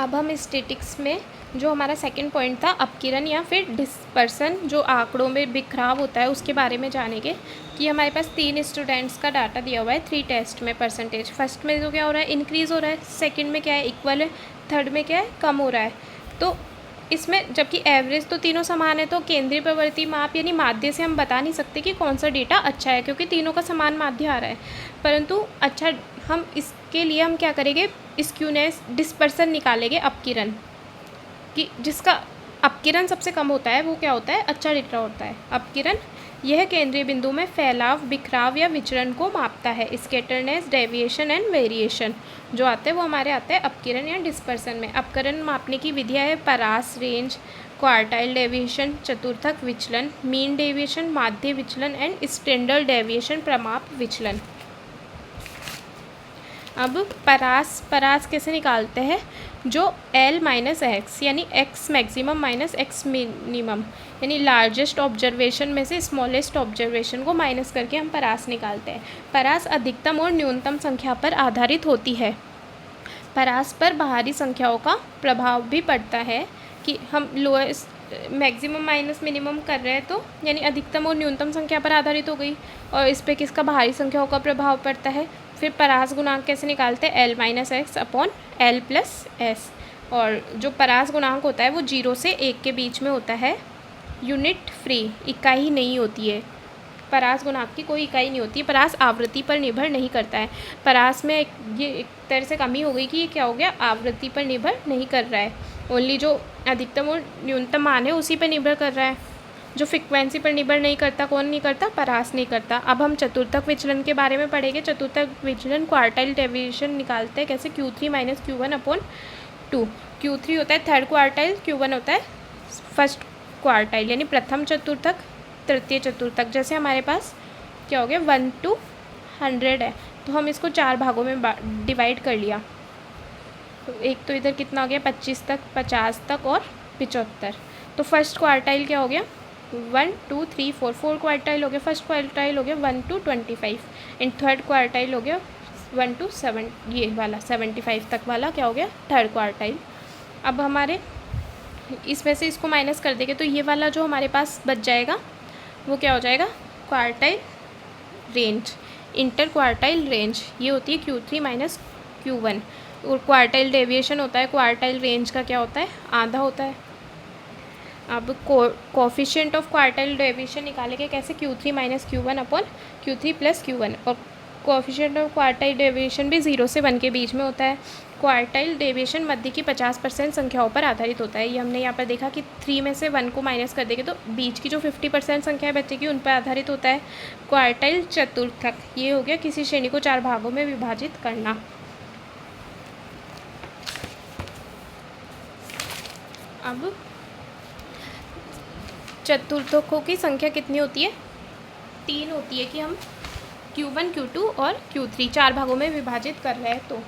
अब हम स्टैटिक्स में जो हमारा सेकंड पॉइंट था अपकिरण या फिर डिस्पर्सन, जो आंकड़ों में बिखराव होता है, उसके बारे में जानेंगे कि हमारे पास 3 स्टूडेंट्स का डाटा दिया हुआ है 3 टेस्ट में परसेंटेज। फर्स्ट में जो क्या हो रहा है, इंक्रीज़ हो रहा है, सेकंड में क्या है, इक्वल है, थर्ड में क्या है, कम हो रहा है। तो इसमें जबकि एवरेज तो तीनों समान है, तो केंद्रीय प्रवृत्ति माप यानी माध्य से हम बता नहीं सकते कि कौन सा डेटा अच्छा है, क्योंकि तीनों का समान माध्य आ रहा है। परंतु अच्छा, हम इसके लिए हम क्या करेंगे, स्क्यूनेस डिस्पर्सन निकालेंगे अपकिरण कि जिसका अपकिरण सबसे कम होता है वो क्या होता है, अच्छा डेटा होता है। अपकिरण यह केंद्रीय बिंदु में फैलाव, बिखराव या विचरण को मापता है। स्कैटरनेस, डेविएशन एंड वेरिएशन जो आते हैं वो हमारे आते हैं अपकिरण या डिस्पर्सन में। अपकिरण मापने की विधियाँ है परास, रेंज, क्वार्टाइल डेविएशन, चतुर्थक विचलन, मीन डेविएशन, माध्य विचलन एंड स्टैंडर्ड डेविएशन, प्रमाप विचलन। अब परास कैसे निकालते हैं, जो L माइनस एक्स यानी x maximum minus x minimum यानी लार्जेस्ट ऑब्जर्वेशन में से स्मॉलेस्ट ऑब्जर्वेशन को माइनस करके हम परास निकालते हैं। परास अधिकतम और न्यूनतम संख्या पर आधारित होती है। परास पर बाहरी संख्याओं का प्रभाव भी पड़ता है कि हम लोएस्ट मैक्सिमम माइनस मिनिमम कर रहे हैं, तो यानी अधिकतम और न्यूनतम संख्या पर आधारित हो गई, और इस पर किसका बाहरी संख्याओं का प्रभाव पड़ता है। फिर परास गुणांक कैसे निकालते हैं, L minus x upon L plus S, और जो परास गुणांक होता है वो 0 से 1 के बीच में होता है, यूनिट फ्री, इकाई नहीं होती है। परास गुणांक की कोई इकाई नहीं होती है। परास आवृत्ति पर निर्भर नहीं करता है। परास में ये एक तरह से कमी हो गई कि ये क्या हो गया, आवृत्ति पर निर्भर नहीं कर रहा है, ओनली जो अधिकतम और न्यूनतम मान है उसी पर निर्भर कर रहा है। जो फ्रिक्वेंसी पर निर्भर नहीं करता, कौन नहीं करता, परास नहीं करता। अब हम चतुर्थक विचलन के बारे में पढ़ेंगे। चतुर्थक विचलन क्वार्टाइल डेविएशन निकालते हैं कैसे, Q3 minus Q1 upon 2। Q3 होता है थर्ड क्वार्टाइल, Q1 होता है फर्स्ट क्वार्टाइल, यानी प्रथम चतुर्थक, तृतीय चतुर्थक। जैसे हमारे पास क्या हो गया, 1 to 100 है, तो हम इसको 4 भागों में डिवाइड कर लिया। तो एक तो इधर कितना हो गया, 25 तक, 50 तक और 75। तो फर्स्ट क्वार्टाइल क्या हो गया, 1 2 3 4, 4 क्वार्टाइल हो गया। फर्स्ट क्वार्टाइल हो गया 1 to 25 एंड थर्ड क्वार्टाइल हो गया 1 to 7, ये वाला 75 तक वाला क्या हो गया, थर्ड क्वार्टाइल। अब हमारे इसमें से इसको माइनस कर देंगे, तो ये वाला जो हमारे पास बच जाएगा वो क्या हो जाएगा, quartile range, inter quartile range, ये होती है Q3 माइनस Q1। और क्वार्टाइल डेविएशन होता है, क्वार्टाइल रेंज का क्या होता है, आधा होता है। अब कोफिशिएंट ऑफ क्वार्टाइल डेविएशन निकालेंगे कैसे, Q3 minus Q1 upon Q3 plus Q1, और कोफिशिएंट ऑफ क्वार्टाइल डेविएशन भी 0 से 1 के बीच में होता है। क्वार्टाइल डेविएशन मध्य की 50% संख्याओं पर आधारित होता है। ये हमने यहाँ पर देखा कि 3 में से 1 को माइनस कर देंगे तो बीच की जो 50% संख्या बचेगी उन पर आधारित होता है। क्वार्टाइल चतुर्थक, ये हो गया किसी श्रेणी को 4 भागों में विभाजित करना। अब चतुर्थकों की संख्या कितनी होती है, 3 होती है, कि हम Q1 Q2 और Q3 4 भागों में विभाजित कर रहे हैं। तो